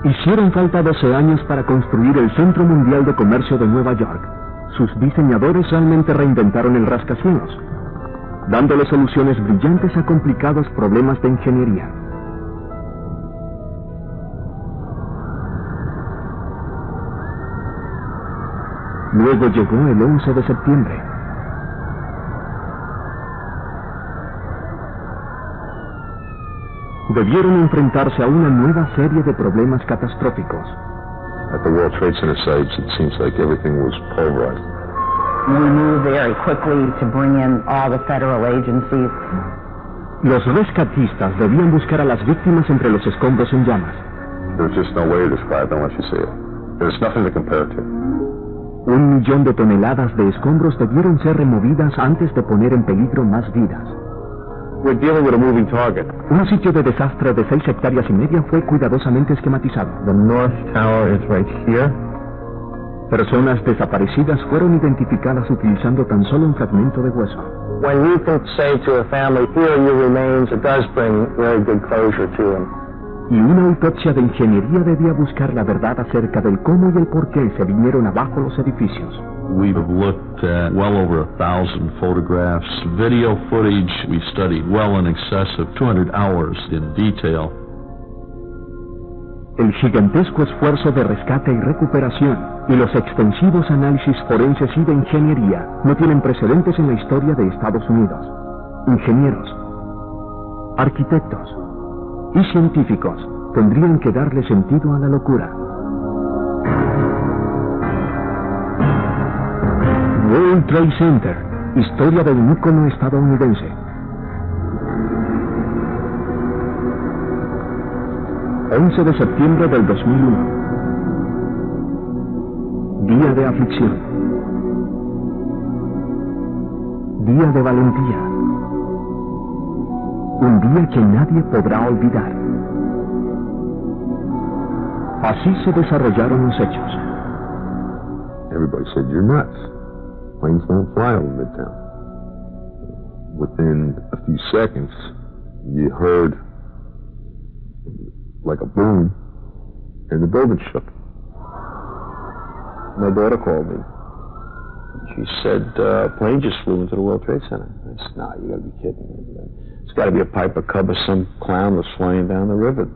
Hicieron falta 12 años para construir el Centro Mundial de Comercio de Nueva York. Sus diseñadores realmente reinventaron el rascacielos, dándole soluciones brillantes a complicados problemas de ingeniería. Luego llegó el 11 de septiembre. Debieron enfrentarse a una nueva serie de problemas catastróficos. At the World Trade Center sites, it seems like everything was pulverized. We moved very quickly to bring in all the federal agencies. Los rescatistas debían buscar a las víctimas entre los escombros en llamas. There's just no way to describe it unless you see it. There's nothing to compare it to. 1 millón de toneladas de escombros debieron ser removidas antes de poner en peligro más vidas. We're dealing with a moving target. Un sitio de desastre de 6,5 hectáreas fue cuidadosamente esquematizado. The North Tower is right here. Personas desaparecidas fueron identificadas utilizando tan solo un fragmento de hueso. When you can say to a family, here are your remains, it does bring very good closure to them. Y una autopsia de ingeniería debía buscar la verdad acerca del cómo y el por qué se vinieron abajo los edificios. We've looked at well over 1,000 photographs, video footage. We studied well in excess of 200 hours in detail. El gigantesco esfuerzo de rescate y recuperación y los extensivos análisis forenses y de ingeniería no tienen precedentes en la historia de Estados Unidos. Ingenieros, arquitectos y científicos tendrían que darle sentido a la locura. World Trade Center, historia de un ícono estadounidense. ...11 de septiembre del 2001... Día de aflicción... Día de valentía... Un día que nadie podrá olvidar. Así se desarrollaron los hechos. Everybody said, you're nuts. Planes don't fly over Midtown. Within a few seconds, you heard like a boom, and the building shook. My daughter called me. She said, a plane just flew into the World Trade Center. I said, nah, you gotta be kidding me. It's gotta be a Piper Cub or some clown that's flying down the river.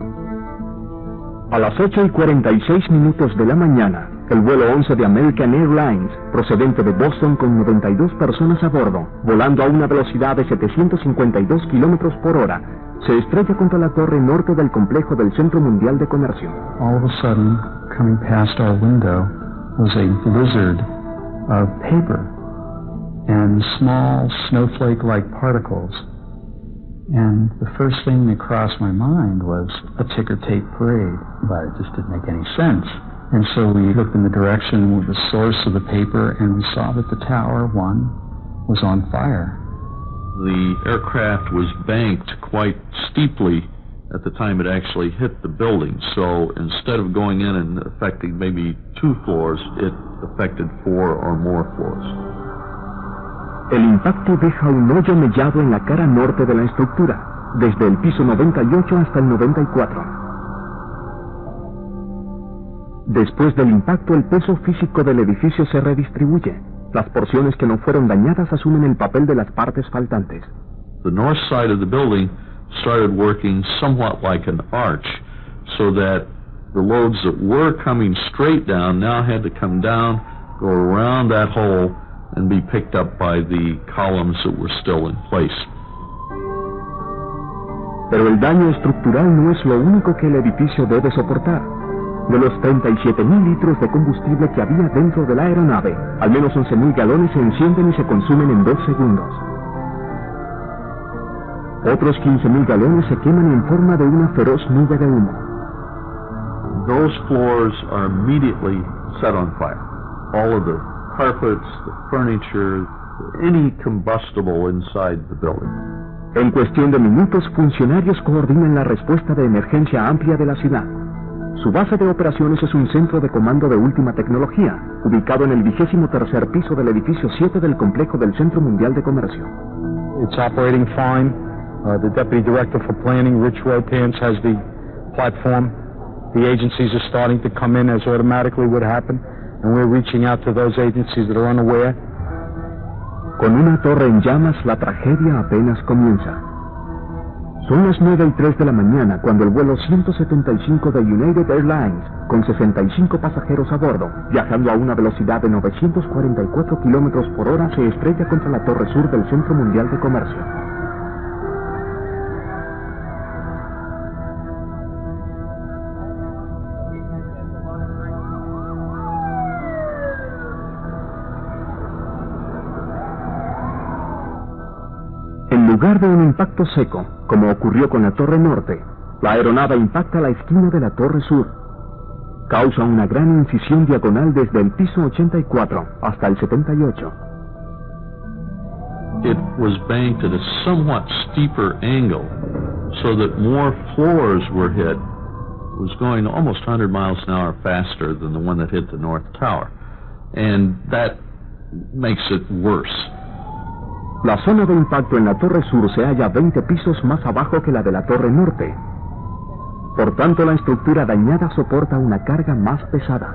A las 8:46 de la mañana, el vuelo 11 de American Airlines, procedente de Boston con 92 personas a bordo, volando a una velocidad de 752 kilómetros por hora, se estrella contra la torre norte del complejo del Centro Mundial de Comercio. All of a sudden, coming past our window was a blizzard of paper and small snowflake-like particles. And the first thing that crossed my mind was a ticker tape parade, but it just didn't make any sense. And so we looked in the direction with the source of the paper, and we saw that the Tower 1 was on fire. The aircraft was banked quite steeply at the time it actually hit the building, so instead of going in and affecting maybe 2 floors, it affected 4 or more floors. El impacto deja un hoyo mellado en la cara norte de la estructura, desde el piso 98 hasta el 94. Después del impacto, el peso físico del edificio se redistribuye. Las porciones que no fueron dañadas asumen el papel de las partes faltantes. The north side of the building started working somewhat like an arch, so that the loads that were coming straight down now had to come down, go around that hole, and be picked up by the columns that were still in place. Pero el daño estructural no es lo único que el edificio debe soportar. De los 37.000 litros de combustible que había dentro de la aeronave, al menos 11.000 galones se encienden y se consumen en 2 segundos. Otros 15.000 galones se queman en forma de una feroz nube de humo. Those floors are immediately set on fire. All of the carpets, the furniture, any combustible inside the building. En cuestión de minutos, funcionarios coordinan la respuesta de emergencia amplia de la ciudad. Su base de operaciones es un centro de comando de última tecnología, ubicado en el 23º piso del edificio 7 del complejo del Centro Mundial de Comercio. It's operating fine. The Deputy Director for Planning, Rich Rotans, has the platform The agencies are starting to come in as automatically would happen, and we're reaching out to those agencies that are unaware. Con una torre en llamas, la tragedia apenas comienza. Son las 9:03 de la mañana cuando el vuelo 175 de United Airlines, con 65 pasajeros a bordo, viajando a una velocidad de 944 kilómetros por hora, se estrella contra la torre sur del Centro Mundial de Comercio. En lugar de un impacto seco, como ocurrió con la Torre Norte, la aeronave impacta la esquina de la Torre Sur. Causa una gran incisión diagonal desde el piso 84 hasta el 78. It was banked at a somewhat steeper angle, so that more floors were hit. It was going almost 100 miles an hour faster than the one that hit the North Tower, and that makes it worse. La zona de impacto en la Torre Sur se halla 20 pisos más abajo que la de la Torre Norte. Por tanto, la estructura dañada soporta una carga más pesada.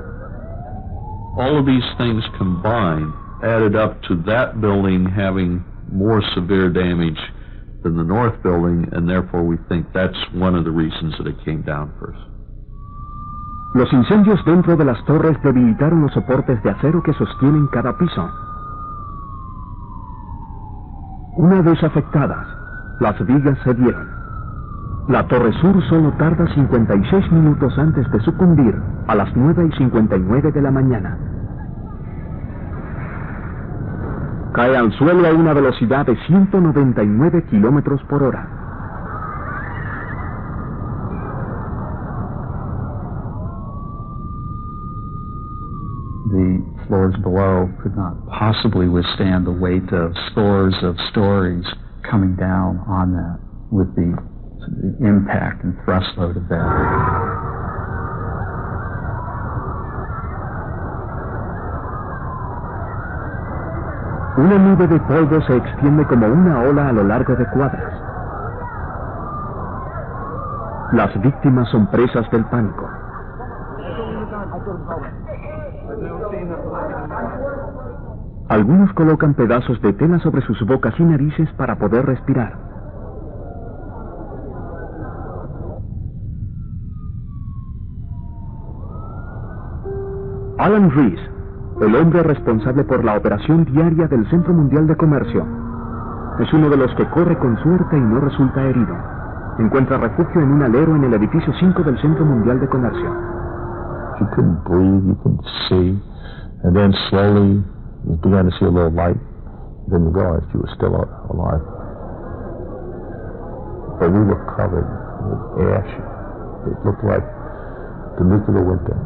All of these things combined added up to that building having more severe damage than the North Building, and therefore we think that's one of the reasons that it came down first. Los incendios dentro de las torres debilitaron los soportes de acero que sostienen cada piso. Una vez afectadas, las vigas cedieron. La Torre Sur solo tarda 56 minutos antes de sucumbir a las 9:59 de la mañana. Cae al suelo a una velocidad de 199 kilómetros por hora. The floors below could not possibly withstand the weight of scores of stories coming down on that with the impact and thrust load of that. Una nube de polvo se extiende como una ola a lo largo de cuadras. Las víctimas son presas del pánico. Algunos colocan pedazos de tela sobre sus bocas y narices para poder respirar. Alan Rees, el hombre responsable por la operación diaria del Centro Mundial de Comercio, es uno de los que corre con suerte y no resulta herido. Encuentra refugio en un alero en el edificio 5 del Centro Mundial de Comercio. You couldn't breathe, you couldn't see, and then slowly you began to see a little light, then you realized you were still alive. But we were covered with ash. It looked like the nuclear winter.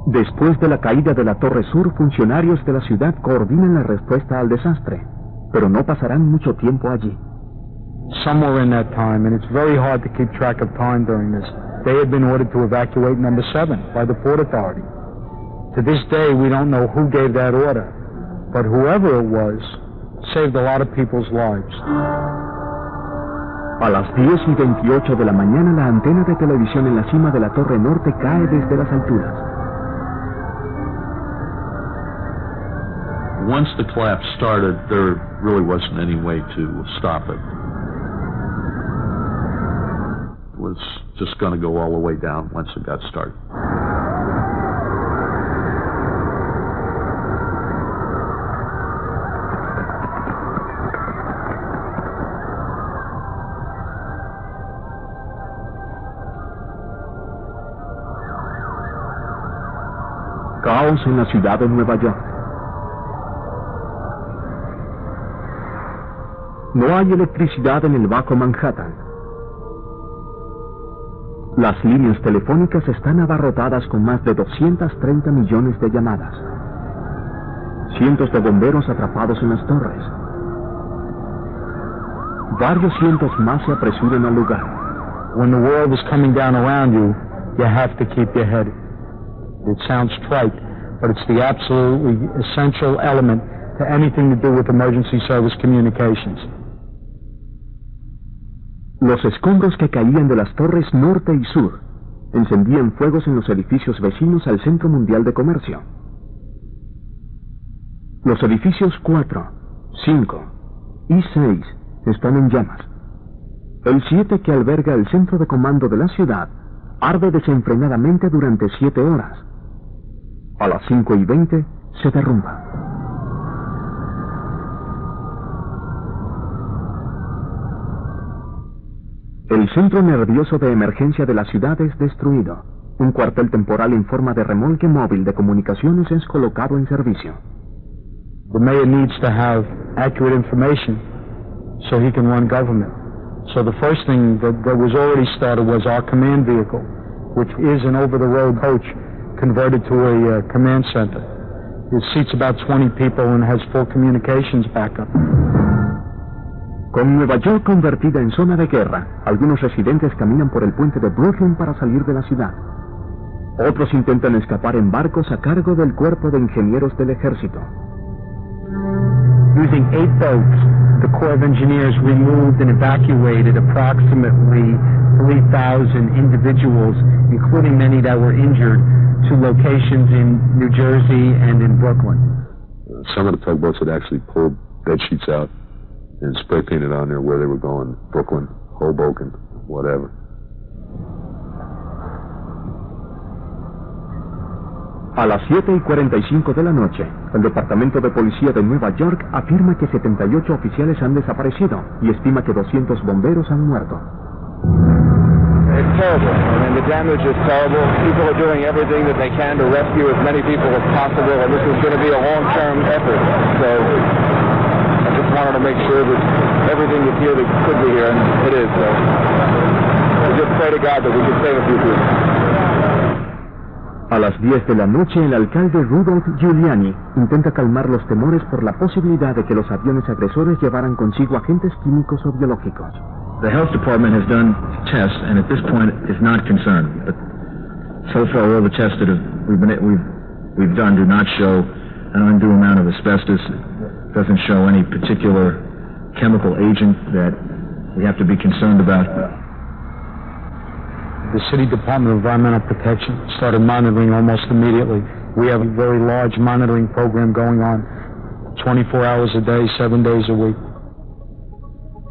Después de la caída de la Torre Sur, funcionarios de la ciudad coordinan la respuesta al desastre, pero no pasarán mucho tiempo allí. Somewhere in that time, and it's very hard to keep track of time during this, they had been ordered to evacuate number 7 by the Port Authority. To this day, we don't know who gave that order, but whoever it was saved a lot of people's lives. A las 10:28 de la mañana, la antena de televisión en la cima de la Torre Norte cae desde las alturas. Once the collapse started, there really wasn't any way to stop it. It was just going to go all the way down once it got started. Caos en la ciudad de Nueva York. No hay electricidad en el Bajo Manhattan. Las líneas telefónicas están abarrotadas con más de 230 millones de llamadas. Cientos de bomberos atrapados en las torres. Varios cientos más se apresuran al lugar. When the world is coming down around you, you have to keep your head. It sounds trite, but it's the absolutely essential element to anything to do with emergency service communications. Los escombros que caían de las torres norte y sur encendían fuegos en los edificios vecinos al Centro Mundial de Comercio. Los edificios 4, 5 y 6 están en llamas. El 7, que alberga el centro de comando de la ciudad, arde desenfrenadamente durante 7 horas. A las 5:20 se derrumba. El centro nervioso de emergencia de la ciudad es destruido. Un cuartel temporal en forma de remolque móvil de comunicaciones es colocado en servicio. The mayor needs to have accurate information so he can run government. So the first thing that was already started was our command vehicle, which is an over-the-road coach converted to a command center. It seats about 20 people and has full communications backup. Con Nueva York convertida en zona de guerra, algunos residentes caminan por el puente de Brooklyn para salir de la ciudad. Otros intentan escapar en barcos a cargo del Cuerpo de Ingenieros del Ejército. Using 8 boats, the Corps of Engineers removed and evacuated approximately 3,000 individuals, including many that were injured, to locations in New Jersey and in Brooklyn. Some of the tugboats had actually pulled bed sheets out and spray painted on there where they were going, Brooklyn, Hoboken, whatever. A las 7:45 de la noche, el Departamento de Policía de Nueva York afirma que 78 oficiales han desaparecido y estima que 200 bomberos han muerto. It's terrible. I mean, the damage is terrible. People are doing everything that they can to rescue as many people as possible, and this is going to be a long-term effort. So I just wanted to make sure that everything is here that could be here, and it is. So we just pray to God that we can save a few people. A las 10 de la noche, el alcalde Rudolph Giuliani intenta calmar los temores por la posibilidad de que los aviones agresores llevaran consigo agentes químicos o biológicos. The health department has done tests, and at this point is not concerned. But so far, all the tests that we've done do not show an undue amount of asbestos. It doesn't show any particular chemical agent that we have to be concerned about. The City Department of Environmental Protection started monitoring almost immediately. We have a very large monitoring program going on 24 hours a day, 7 days a week.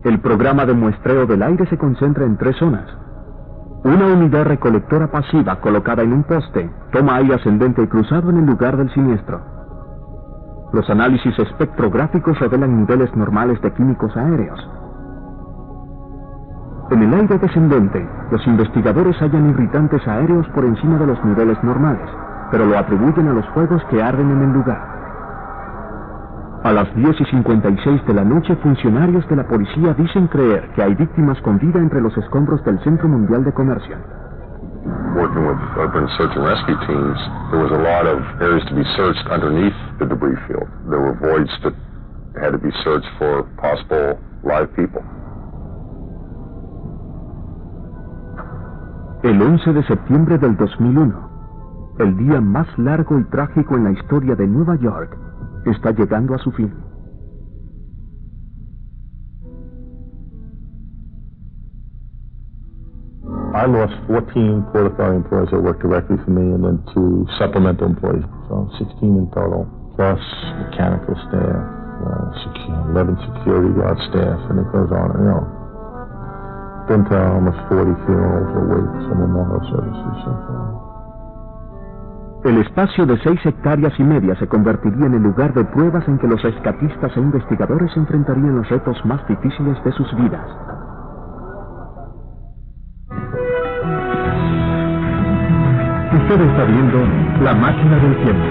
El programa de muestreo del aire se concentra en 3 zonas. Una unidad recolectora pasiva colocada en un poste toma aire ascendente y cruzado en el lugar del siniestro. Los análisis espectrográficos revelan niveles normales de químicos aéreos. En el aire descendente, los investigadores hallan irritantes aéreos por encima de los niveles normales, pero lo atribuyen a los fuegos que arden en el lugar. A las 10:56 de la noche, funcionarios de la policía dicen creer que hay víctimas con vida entre los escombros del Centro Mundial de Comercio. Working with urban search and rescue teams, there was a lot of areas to be searched underneath the debris field. There were voids that had to be searched for possible live people. El 11 de septiembre del 2001, el día más largo y trágico en la historia de Nueva York, está llegando a su fin. I lost 14 Port Authority employees that worked directly for me, and then 2 supplemental employees, so 16 in total, plus mechanical staff, 11 security guard staff, and it goes on, you know. Been to almost 40 funerals a week, some memorial services, so far. El espacio de 6 hectáreas y media se convertiría en el lugar de pruebas en que los rescatistas e investigadores enfrentarían los retos más difíciles de sus vidas. Usted está viendo La Máquina del Tiempo.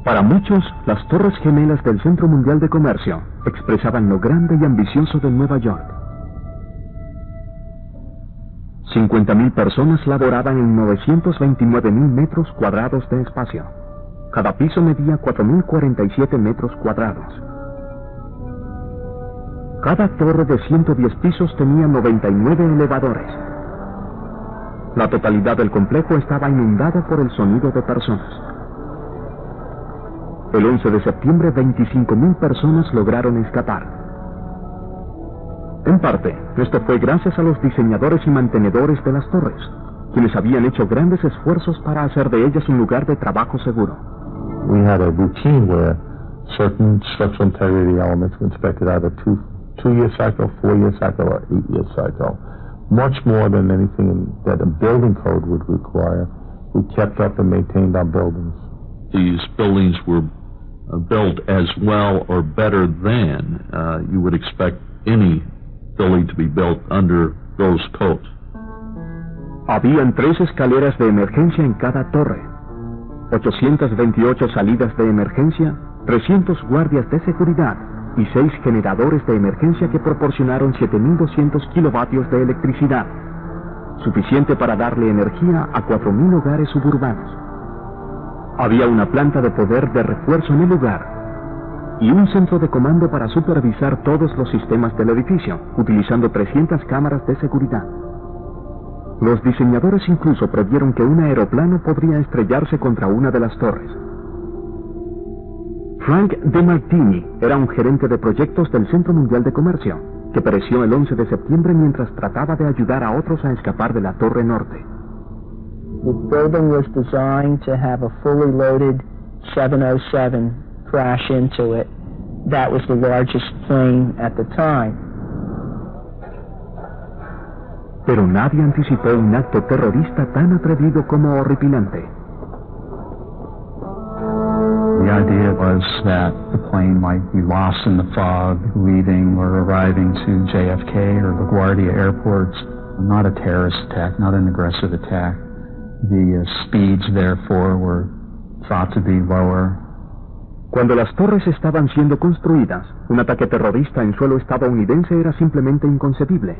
Para muchos, las Torres Gemelas del Centro Mundial de Comercio expresaban lo grande y ambicioso de Nueva York. 50.000 personas laboraban en 929.000 metros cuadrados de espacio. Cada piso medía 4.047 metros cuadrados. Cada torre de 110 pisos tenía 99 elevadores. La totalidad del complejo estaba inundado por el sonido de personas. El 11 de septiembre, 25.000 personas lograron escapar. En parte, esto fue gracias a los diseñadores y mantenedores de las torres, quienes habían hecho grandes esfuerzos para hacer de ellas un lugar de trabajo seguro. We had a routine where certain structural integrity elements were inspected either two-year cycle, 4-year cycle, or 8-year cycle. Much more than anything that a building code would require. We kept up and maintained our buildings. These buildings were built as well or better than you would expect any building to be built under those codes. Habían 3 escaleras de emergencia en cada torre, 828 salidas de emergencia, 300 guardias de seguridad y 6 generadores de emergencia que proporcionaron 7.200 kilovatios de electricidad, suficiente para darle energía a 4.000 hogares suburbanos. Había una planta de poder de refuerzo en el lugar y un centro de comando para supervisar todos los sistemas del edificio, utilizando 300 cámaras de seguridad. Los diseñadores incluso previeron que un aeroplano podría estrellarse contra una de las torres. Frank DeMartini era un gerente de proyectos del Centro Mundial de Comercio, que pereció el 11 de septiembre mientras trataba de ayudar a otros a escapar de la Torre Norte. The building was designed to have a fully loaded 707 crash into it. That was the largest plane at the time. Pero nadie anticipó un acto terrorista tan atrevido como horripilante. The idea was that the plane might be lost in the fog, leaving or arriving to JFK or LaGuardia airports. Not a terrorist attack, not an aggressive attack. The speeds, therefore, were thought to be lower. Cuando las torres estaban siendo construidas, un ataque terrorista en suelo estadounidense era simplemente inconcebible.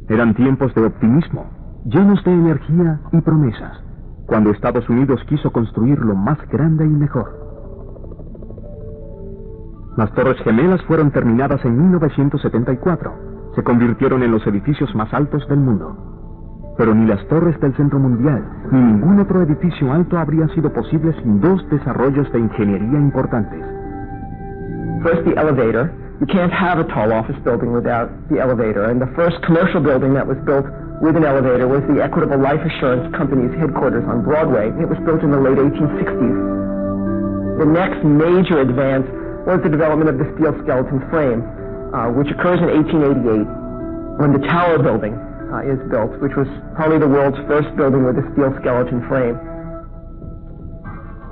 Eran tiempos de optimismo, llenos de energía y promesas, cuando Estados Unidos quiso construir lo más grande y mejor. Las Torres Gemelas fueron terminadas en 1974. Se convirtieron en los edificios más altos del mundo. Pero ni las torres del Centro Mundial, ni ningún otro edificio alto habría sido posible sin 2 desarrollos de ingeniería importantes. First, the elevator. You can't have a tall office building without the elevator. And the first commercial building that was built with an elevator was the Equitable Life Assurance Company's headquarters on Broadway. It was built in the late 1860s. The next major advance was the development of the steel skeleton frame, which occurs in 1888 when the Tower Building is built, which was probably the world's first building with a steel skeleton frame.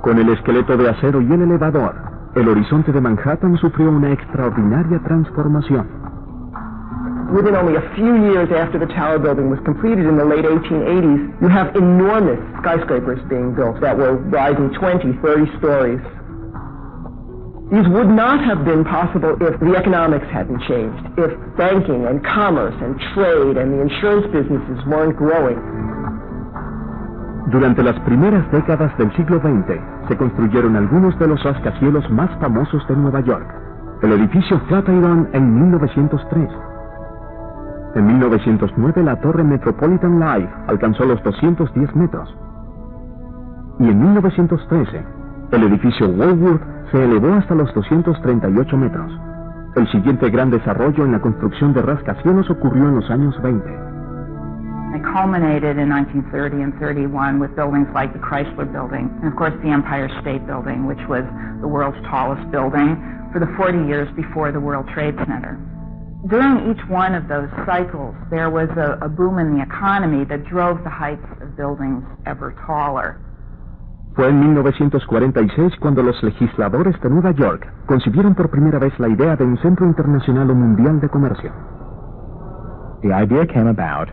Con el esqueleto de acero y el elevador, el horizonte de Manhattan sufrió una extraordinaria transformación. Within only a few years after the Tower Building was completed in the late 1880s, you have enormous skyscrapers being built that were rising 20, 30 stories. These would not have been possible if the economics hadn't changed, if banking and commerce and trade and the insurance businesses weren't growing. Durante las primeras décadas del siglo XX, se construyeron algunos de los rascacielos más famosos de Nueva York. El edificio Flatiron en 1903. En 1909, la torre Metropolitan Life alcanzó los 210 metros. Y en 1913, el edificio Woolworth se elevó hasta los 238 metros. El siguiente gran desarrollo en la construcción de rascacielos ocurrió en los años 20. It culminated in 1930 and 31 with buildings like the Chrysler Building and, of course, the Empire State Building, which was the world's tallest building for the 40 years before the World Trade Center. During each one of those cycles, there was a boom in the economy that drove the heights of buildings ever taller. Fue en 1946 cuando los legisladores de Nueva York concibieron por primera vez la idea de un centro internacional o mundial de comercio. The idea came about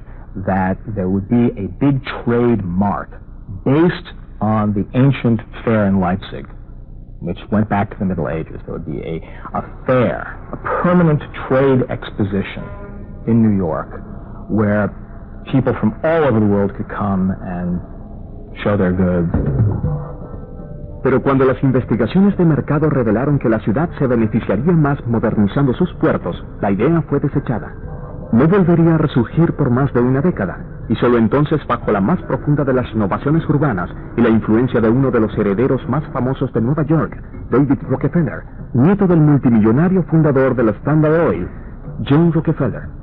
that there would be a big trade mart based on the ancient fair in Leipzig, which went back to the Middle Ages. There would be a fair, a permanent trade exposition in New York where people from all over the world could come and show their goods. Pero cuando las investigaciones de mercado revelaron que la ciudad se beneficiaría más modernizando sus puertos, la idea fue desechada. No volvería a resurgir por más de una década, y solo entonces, bajo la más profunda de las innovaciones urbanas y la influencia de uno de los herederos más famosos de Nueva York, David Rockefeller, nieto del multimillonario fundador del Standard Oil, John Rockefeller.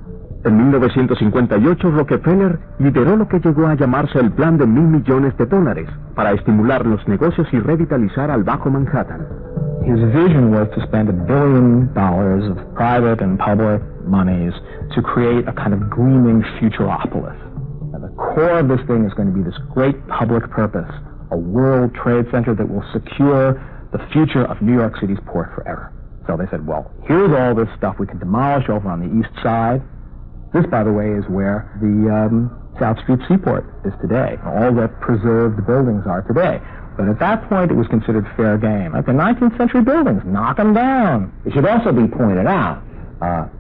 En 1958, Rockefeller lideró lo que llegó a llamarse el Plan de $1.000 millones para estimular los negocios y revitalizar al Bajo Manhattan. His vision was to spend $1 billion of private and public monies to create a kind of gleaming futuropolis. And the core of this thing is going to be this great public purpose, a World Trade Center that will secure the future of New York City's port forever. So they said, well, here's all this stuff we can demolish over on the east side. This, by the way, is where the South Street Seaport is today. All the preserved buildings are today. But at that point, it was considered fair game. Like the 19th century buildings, knock them down. It should also be pointed out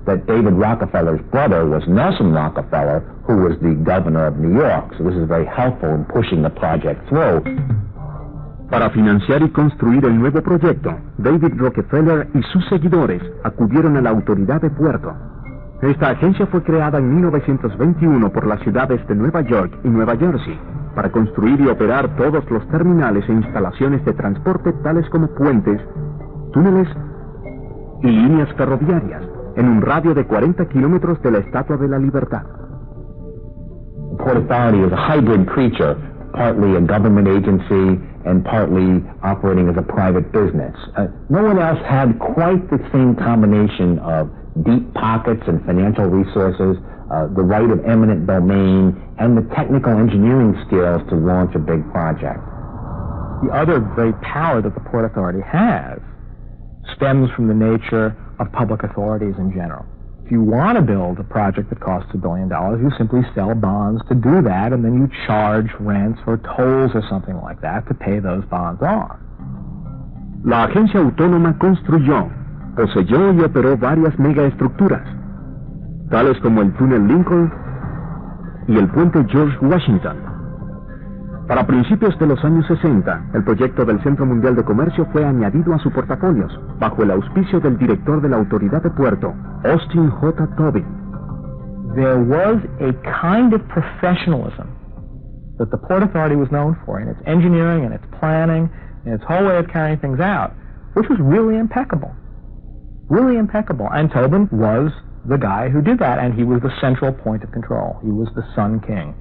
that David Rockefeller's brother was Nelson Rockefeller, who was the governor of New York. So this is very helpful in pushing the project through. Para financiar y construir el nuevo proyecto, David Rockefeller y sus seguidores acudieron a la Autoridad de Puerto. Esta agencia fue creada en 1921 por las ciudades de Nueva York y Nueva Jersey para construir y operar todos los terminales e instalaciones de transporte tales como puentes, túneles y líneas ferroviarias en un radio de 40 kilómetros de la Estatua de la Libertad. The Port Authority is a hybrid creature, partly a government agency and partly operating as a private business. No one else had quite the same combination of deep pockets and financial resources, the right of eminent domain, and the technical engineering skills to launch a big project. The other great power that the Port Authority has stems from the nature of public authorities in general. If you want to build a project that costs $1 billion, you simply sell bonds to do that, and then you charge rents or tolls or something like that to pay those bonds off. La agencia autónoma construyó, poseyó y operó varias megaestructuras, tales como el túnel Lincoln y el puente George Washington. Para principios de los años 60, el proyecto del Centro Mundial de Comercio fue añadido a su portafolios, bajo el auspicio del director de la Autoridad de Puerto, Austin J. Tobin. There was a kind of professionalism that the Port Authority was known for in its engineering and its planning and its whole way of carrying things out, which was really impeccable. Really impeccable. And Tobin was the guy who did that, and he was the central point of control. He was the Sun King.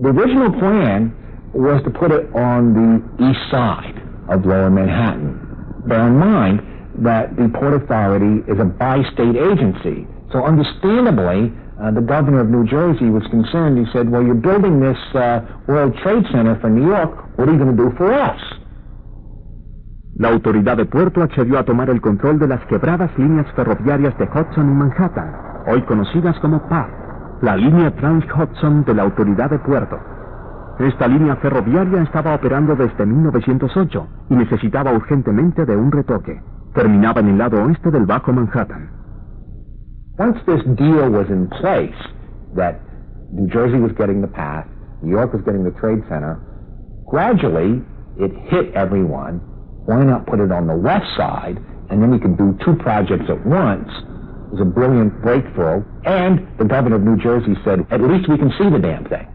The original plan was to put it on the east side of Lower Manhattan. Bear in mind that the Port Authority is a bi-state agency, so understandably, the governor of New Jersey was concerned. He said, well, you're building this World Trade Center for New York, what are you going to do for us? La Autoridad de Puerto accedió a tomar el control de las quebradas líneas ferroviarias de Hudson y Manhattan, hoy conocidas como PATH, la línea Trans-Hudson de la Autoridad de Puerto. Esta línea ferroviaria estaba operando desde 1908 y necesitaba urgentemente de un retoque. Terminaba en el lado oeste del Bajo Manhattan. Once this deal was in place, that New Jersey was getting the PATH, New York was getting the Trade Center, gradually it hit everyone. Why not put it on the west side, and then you could do two projects at once? It was a brilliant breakthrough, and the governor of New Jersey said, at least we can see the damn thing.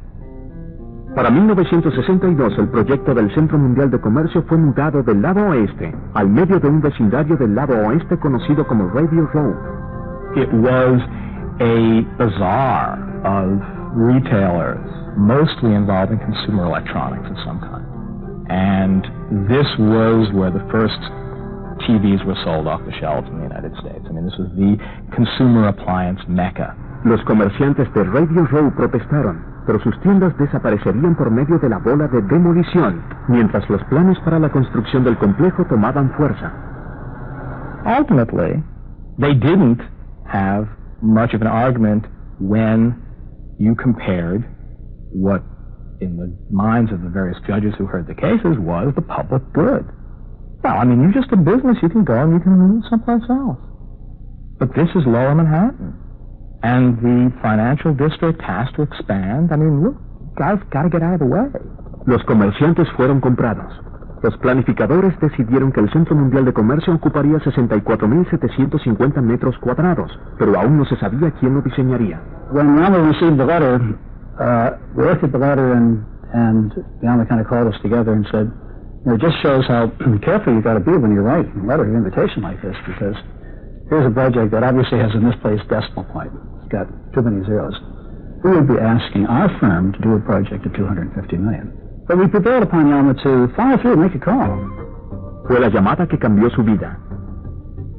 Para 1962, el proyecto del Centro Mundial de Comercio fue mudado del lado oeste al medio de un vecindario del lado oeste conocido como Radio Row. It was a bazaar of retailers, mostly involving consumer electronics of some kind. And this was where the first TVs were sold off the shelves in the United States. I mean, this was the consumer appliance mecca. Los comerciantes de Radio Row protestaron, pero sus tiendas desaparecerían por medio de la bola de demolición, mientras los planes para la construcción del complejo tomaban fuerza. Ultimately, they didn't have much of an argument when you compared what, in the minds of the various judges who heard the cases, was the public good. Well, I mean, you're just a business. You can go and you can move someplace else. But this is Lower Manhattan. And the financial district has to expand. I mean, look, guys got to get out of the way. Los comerciantes fueron comprados. Los planificadores decidieron que el Centro Mundial de Comercio ocuparía 64.750 metros cuadrados, pero aún no se sabía quién lo diseñaría. When Yama received the letter, we looked at the letter and Yama kind of called us together and said, it just shows how careful you got to be when you write a letter of invitation like this, because here's a project that obviously has a misplaced decimal point. It's got too many zeros. We would be asking our firm to do a project of $250 million. But we prevailed upon Yama to follow through and make a call. Fue la llamada que cambió su vida.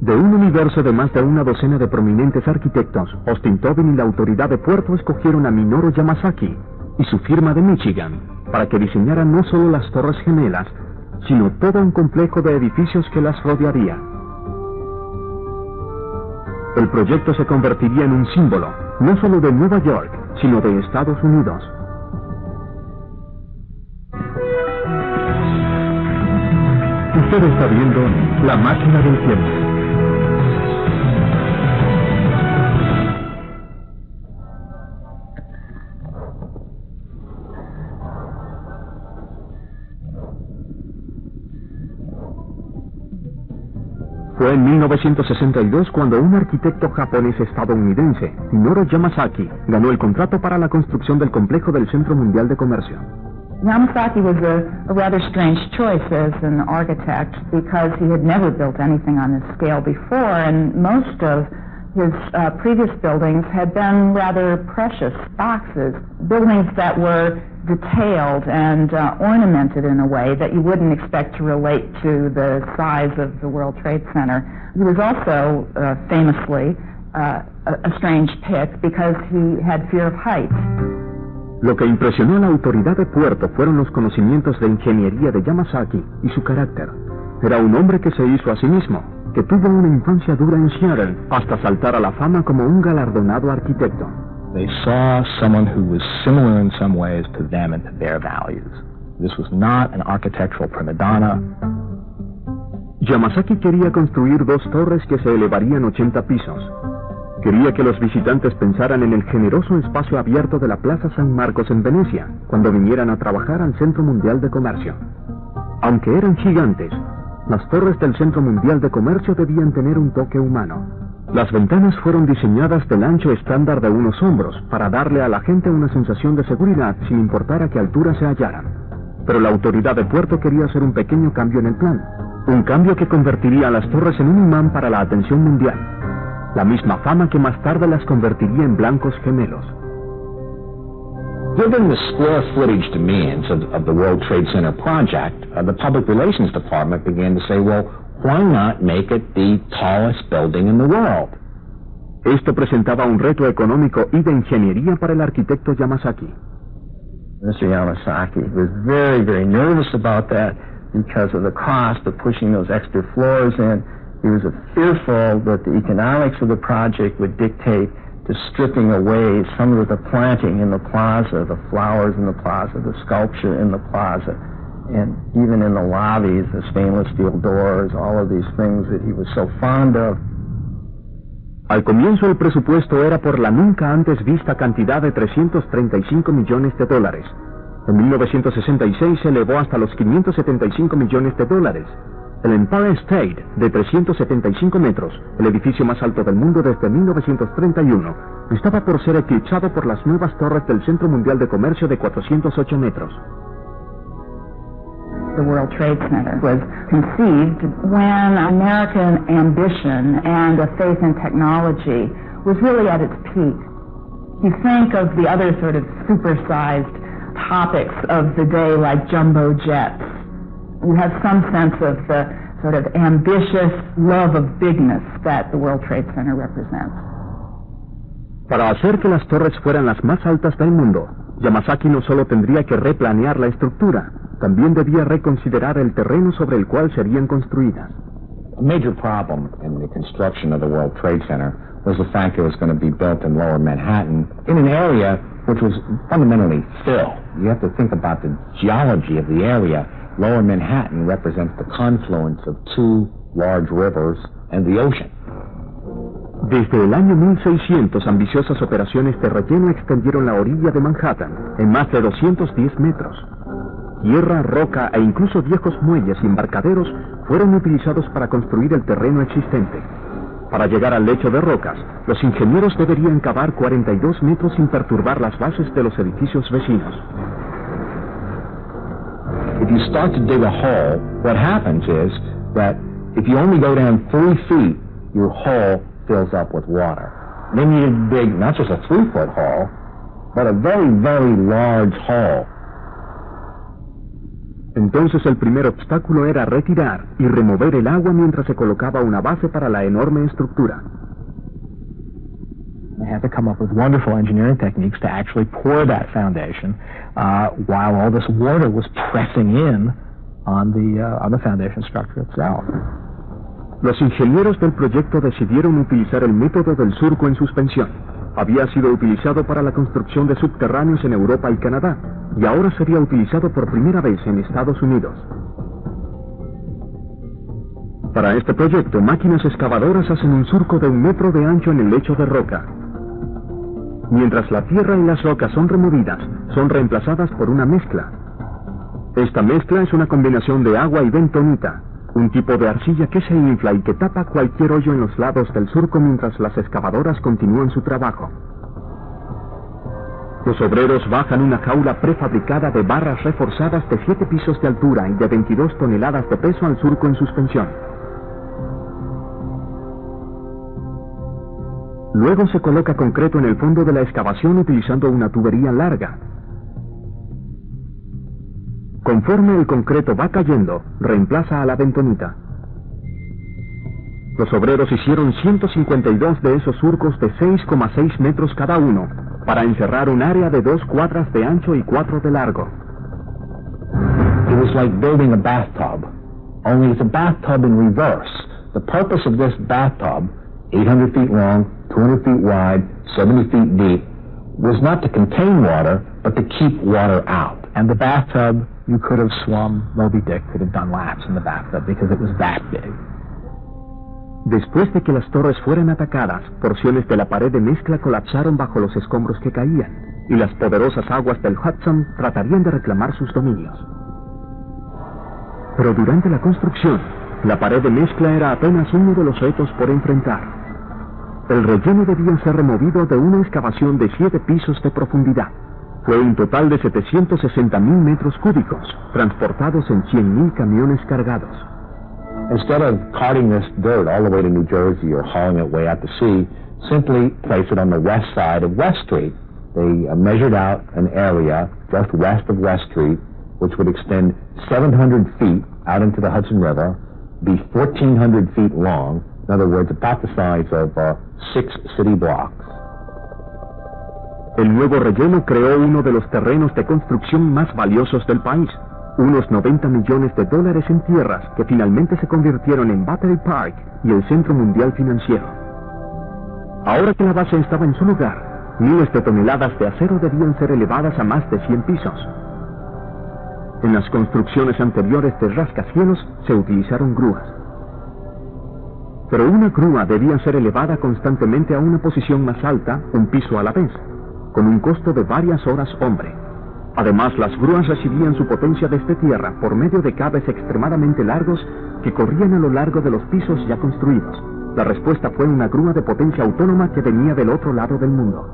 De un universo de más de una docena de prominentes arquitectos, Austin Tobin y la autoridad de puerto escogieron a Minoru Yamasaki y su firma de Michigan para que diseñaran no solo las Torres Gemelas, sino todo un complejo de edificios que las rodearía. El proyecto se convertiría en un símbolo, no solo de Nueva York, sino de Estados Unidos. Usted está viendo La Máquina del Tiempo. Fue en 1962 cuando un arquitecto japonés estadounidense, Minoru Yamasaki, ganó el contrato para la construcción del complejo del Centro Mundial de Comercio. Yamasaki was a rather strange choice as an architect because he had never built anything on this scale before, and most of his previous buildings had been rather precious boxes, buildings that were detailed and ornamented in a way that you wouldn't expect to relate to the size of the World Trade Center. He was also famously a strange pick because he had fear of heights. Lo que impresionó a la autoridad de puerto fueron los conocimientos de ingeniería de Yamasaki y su carácter. Era un hombre que se hizo a sí mismo, que tuvo una infancia dura en Seattle hasta saltar a la fama como un galardonado arquitecto. They saw someone who was similar in some ways to them and to their values. This was not an architectural prima donna. Yamasaki quería construir 2 torres que se elevarían 80 pisos. Quería que los visitantes pensaran en el generoso espacio abierto de la Plaza San Marcos en Venecia, cuando vinieran a trabajar al Centro Mundial de Comercio. Aunque eran gigantes, las torres del Centro Mundial de Comercio debían tener un toque humano. Las ventanas fueron diseñadas del ancho estándar de unos hombros para darle a la gente una sensación de seguridad sin importar a qué altura se hallaran. Pero la autoridad de puerto quería hacer un pequeño cambio en el plan, un cambio que convertiría a las torres en un imán para la atención mundial. La misma fama que más tarde las convertiría en blancos gemelos. Given the square footage demands of the World Trade Center project, the Public Relations Department began to say, well, why not make it the tallest building in the world? Esto presentaba un reto económico y de ingeniería para el arquitecto Yamasaki. Mr. Yamasaki was very, very nervous about that because of the cost of pushing those extra floors in. He was fearful that the economics of the project would dictate to stripping away some of the planting in the plaza, the flowers in the plaza, the sculpture in the plaza, and even in the lobbies, the stainless steel doors, all of these things that he was so fond of. Al comienzo el presupuesto era por la nunca antes vista cantidad de $335 millones. En 1966 se elevó hasta los $575 millones. El Empire State, de 375 metros, el edificio más alto del mundo desde 1931, estaba por ser eclipsado por las nuevas torres del Centro Mundial de Comercio de 408 metros. The World Trade Center was conceived when American ambition and a faith in technology was really at its peak. You think of the other sort of supersized topics of the day like jumbo jets. You have some sense of the sort of ambitious love of bigness that the World Trade Center represents. Para hacer que las torres fueran las más altas del mundo, Yamasaki no solo tendría que replanear la estructura, también debía reconsiderar el terreno sobre el cual serían construidas. A major problem in the construction of the World Trade Center was the fact it was going to be built in Lower Manhattan in an area which was fundamentally fill. You have to think about the geology of the area. Lower Manhattan represents the confluence of 2 large rivers and the ocean. Desde el año 1600, ambiciosas operaciones de relleno extendieron la orilla de Manhattan en más de 210 metros. Tierra, roca e incluso viejos muelles y embarcaderos fueron utilizados para construir el terreno existente. Para llegar al lecho de rocas, los ingenieros deberían cavar 42 metros sin perturbar las bases de los edificios vecinos. If you start to dig a hole, what happens is that if you only go down 3 feet, your hole fills up with water. Then you dig not just a 3-foot hole, but a very, very large hole. Entonces el primer obstáculo era retirar y remover el agua mientras se colocaba una base para la enorme estructura. They had to come up with wonderful engineering techniques to actually pour that foundation while all this water was pressing in on the foundation structure itself. Los ingenieros del proyecto decidieron utilizar el método del surco en suspensión. Había sido utilizado para la construcción de subterráneos en Europa y Canadá, y ahora sería utilizado por primera vez en Estados Unidos. Para este proyecto, máquinas excavadoras hacen un surco de 1 metro de ancho en el lecho de roca. Mientras la tierra y las rocas son removidas, son reemplazadas por una mezcla. Esta mezcla es una combinación de agua y bentonita, un tipo de arcilla que se infla y que tapa cualquier hoyo en los lados del surco mientras las excavadoras continúan su trabajo. Los obreros bajan una jaula prefabricada de barras reforzadas de 7 pisos de altura y de 22 toneladas de peso al surco en suspensión. Luego se coloca concreto en el fondo de la excavación utilizando una tubería larga. Conforme el concreto va cayendo, reemplaza a la bentonita. Los obreros hicieron 152 de esos surcos de 6,6 metros cada uno, para encerrar un área de 2 cuadras de ancho y 4 de largo. It was like building a bathtub, only it's a bathtub in reverse. The purpose of this bathtub, 800 feet long, 200 feet wide, 70 feet deep, was not to contain water, but to keep water out. And the bathtub, you could have swum, Moby Dick could have done laps in the bathtub because it was that big. Después de que las torres fueran atacadas, porciones de la pared de mezcla colapsaron bajo los escombros que caían, y las poderosas aguas del Hudson tratarían de reclamar sus dominios. Pero durante la construcción, la pared de mezcla era apenas uno de los retos por enfrentar. El relleno debía ser removido de una excavación de 7 pisos de profundidad. Fue un total de 760,000 metros cúbicos, transportados en 100,000 camiones cargados. Instead of carting this dirt all the way to New Jersey or hauling it way out to sea, simply place it on the west side of West Street. They measured out an area just west of West Street, which would extend 700 feet out into the Hudson River, be 1,400 feet long, in other words, about the size of 6 city blocks. El nuevo relleno creó uno de los terrenos de construcción más valiosos del país, unos $90 millones en tierras que finalmente se convirtieron en Battery Park y el centro mundial financiero. Ahora que la base estaba en su lugar, miles de toneladas de acero debían ser elevadas a más de 100 pisos. En las construcciones anteriores de rascacielos se utilizaron grúas. Pero una grúa debía ser elevada constantemente a una posición más alta, un piso a la vez, con un costo de varias horas hombre. Además, las grúas recibían su potencia desde tierra por medio de cables extremadamente largos que corrían a lo largo de los pisos ya construidos. La respuesta fue una grúa de potencia autónoma que venía del otro lado del mundo.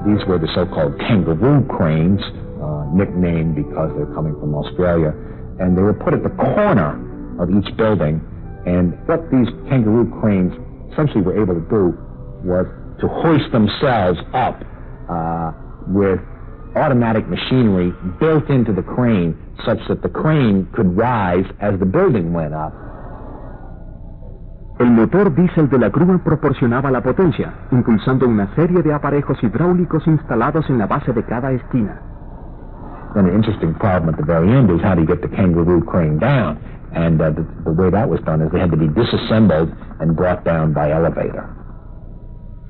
These were the so-called kangaroo cranes, nicknamed because they're coming from Australia, and they were put at the corner of each building. And what these kangaroo cranes essentially were able to do was to hoist themselves up with automatic machinery built into the crane such that the crane could rise as the building went up. El motor diésel de la grúa proporcionaba la potencia, impulsando una serie de aparejos hidráulicos instalados en la base de cada esquina. Then an interesting problem at the very end is how do you get the kangaroo crane down? And the way that was done is they had to be disassembled and brought down by elevator.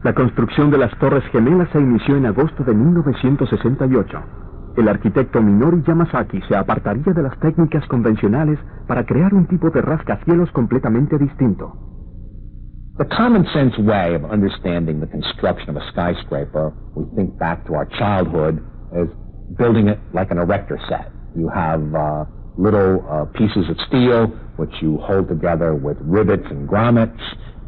La construcción de las Torres Gemelas se inició en agosto de 1968. El arquitecto Minoru Yamasaki se apartaría de las técnicas convencionales para crear un tipo de rascacielos completamente distinto. The common sense way of understanding the construction of a skyscraper, we think back to our childhood as building it like an erector set. You have little pieces of steel which you hold together with rivets and grommets,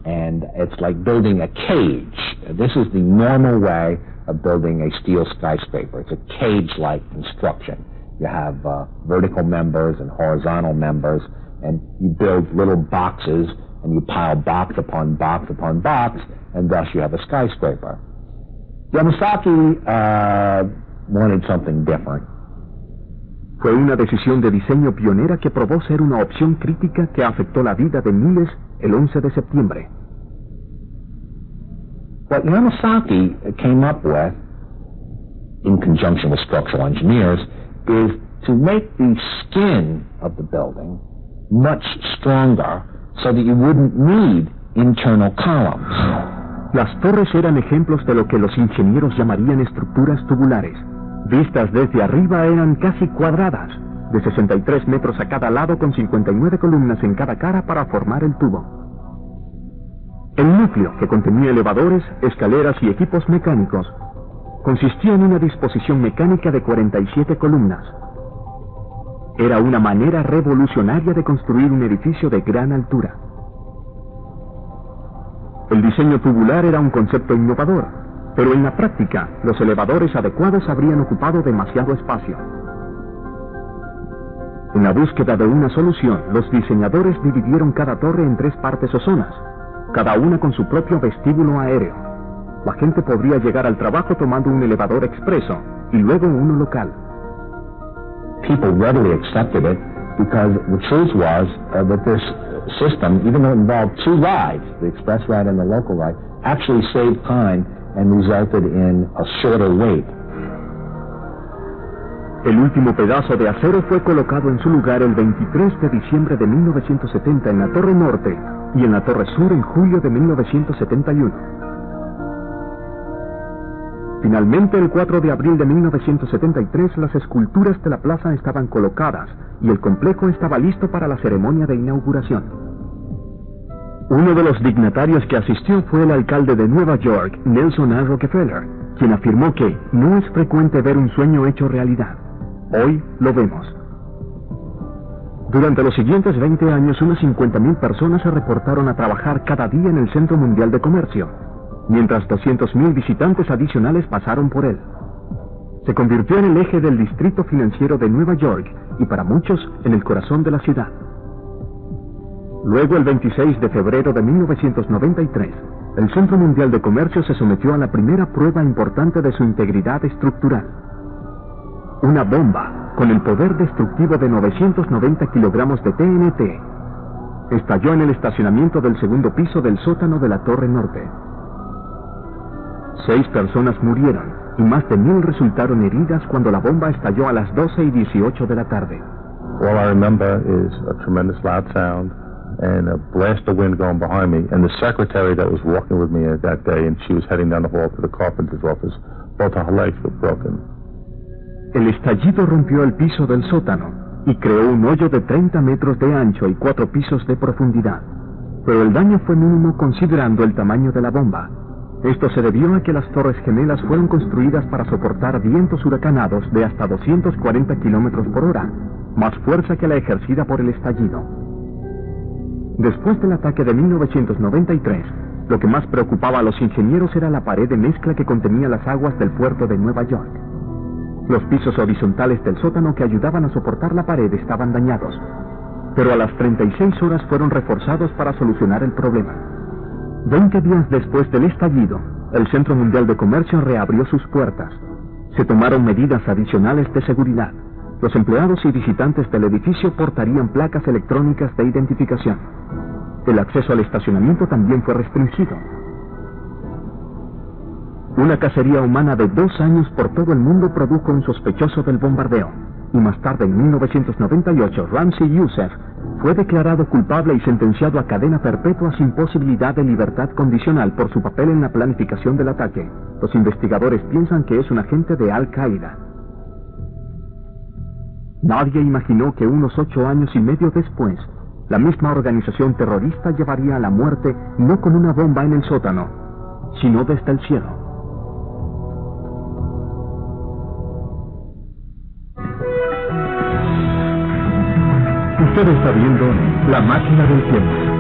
and it's like building a cage. This is the normal way of building a steel skyscraper. It's a cage-like construction. You have vertical members and horizontal members, and you build little boxes, and you pile box upon box upon box, and thus you have a skyscraper. Yamasaki wanted something different. Fue una decisión de diseño pionera que probó ser una opción crítica que afectó la vida de miles el 11 de septiembre. What Yamasaki came up with, in conjunction with structural engineers, is to make the skin of the building much stronger so that you wouldn't need internal columns. Las torres eran ejemplos de lo que los ingenieros llamarían estructuras tubulares. Vistas desde arriba eran casi cuadradas, de 63 metros a cada lado con 59 columnas en cada cara para formar el tubo. El núcleo, que contenía elevadores, escaleras y equipos mecánicos, consistía en una disposición mecánica de 47 columnas. Era una manera revolucionaria de construir un edificio de gran altura. El diseño tubular era un concepto innovador, pero en la práctica, los elevadores adecuados habrían ocupado demasiado espacio. En la búsqueda de una solución, los diseñadores dividieron cada torre en 3 partes o zonas, cada una con su propio vestíbulo aéreo. La gente podría llegar al trabajo tomando un elevador expreso y luego uno local. People readily accepted it because the truth was that this system, even though it involved 2 rides, the express ride and the local ride, actually saved time and resulted in a shorter wait. El último pedazo de acero fue colocado en su lugar el 23 de diciembre de 1970 en la Torre Norte y en la Torre Sur en julio de 1971. Finalmente, el 4 de abril de 1973, las esculturas de la plaza estaban colocadas y el complejo estaba listo para la ceremonia de inauguración. Uno de los dignatarios que asistió fue el alcalde de Nueva York, Nelson A. Rockefeller, quien afirmó que no es frecuente ver un sueño hecho realidad. Hoy lo vemos. Durante los siguientes 20 años, unas 50.000 personas se reportaron a trabajar cada día en el Centro Mundial de Comercio, mientras 200.000 visitantes adicionales pasaron por él. Se convirtió en el eje del distrito financiero de Nueva York y para muchos en el corazón de la ciudad. Luego, el 26 de febrero de 1993, el Centro Mundial de Comercio se sometió a la primera prueba importante de su integridad estructural. Una bomba con el poder destructivo de 990 kilogramos de TNT estalló en el estacionamiento del segundo piso del sótano de la Torre Norte. 6 personas murieron y más de 1,000 resultaron heridas cuando la bomba estalló a las 12:18 de la tarde. All I remember is a tremendous loud sound and a blast of wind going behind me, and the secretary that was walking with me that day, and she was heading down the hall to the carpenter's office, both of her legs were broken. El estallido rompió el piso del sótano y creó un hoyo de 30 metros de ancho y 4 pisos de profundidad, pero el daño fue mínimo considerando el tamaño de la bomba. Esto se debió a que las torres gemelas fueron construidas para soportar vientos huracanados de hasta 240 kilómetros por hora, más fuerza que la ejercida por el estallido. Después del ataque de 1993, lo que más preocupaba a los ingenieros era la pared de mezcla que contenía las aguas del puerto de Nueva York. Los pisos horizontales del sótano que ayudaban a soportar la pared estaban dañados, pero a las 36 horas fueron reforzados para solucionar el problema. 20 días después del estallido, el Centro Mundial de Comercio reabrió sus puertas. Se tomaron medidas adicionales de seguridad. Los empleados y visitantes del edificio portarían placas electrónicas de identificación. El acceso al estacionamiento también fue restringido. Una cacería humana de 2 años por todo el mundo produjo un sospechoso del bombardeo, y más tarde, en 1998, Ramzi Youssef fue declarado culpable y sentenciado a cadena perpetua sin posibilidad de libertad condicional por su papel en la planificación del ataque. Los investigadores piensan que es un agente de Al-Qaeda. Nadie imaginó que unos 8 años y medio después, la misma organización terrorista llevaría a la muerte no con una bomba en el sótano, sino desde el cielo. Usted está viendo La Máquina del Tiempo.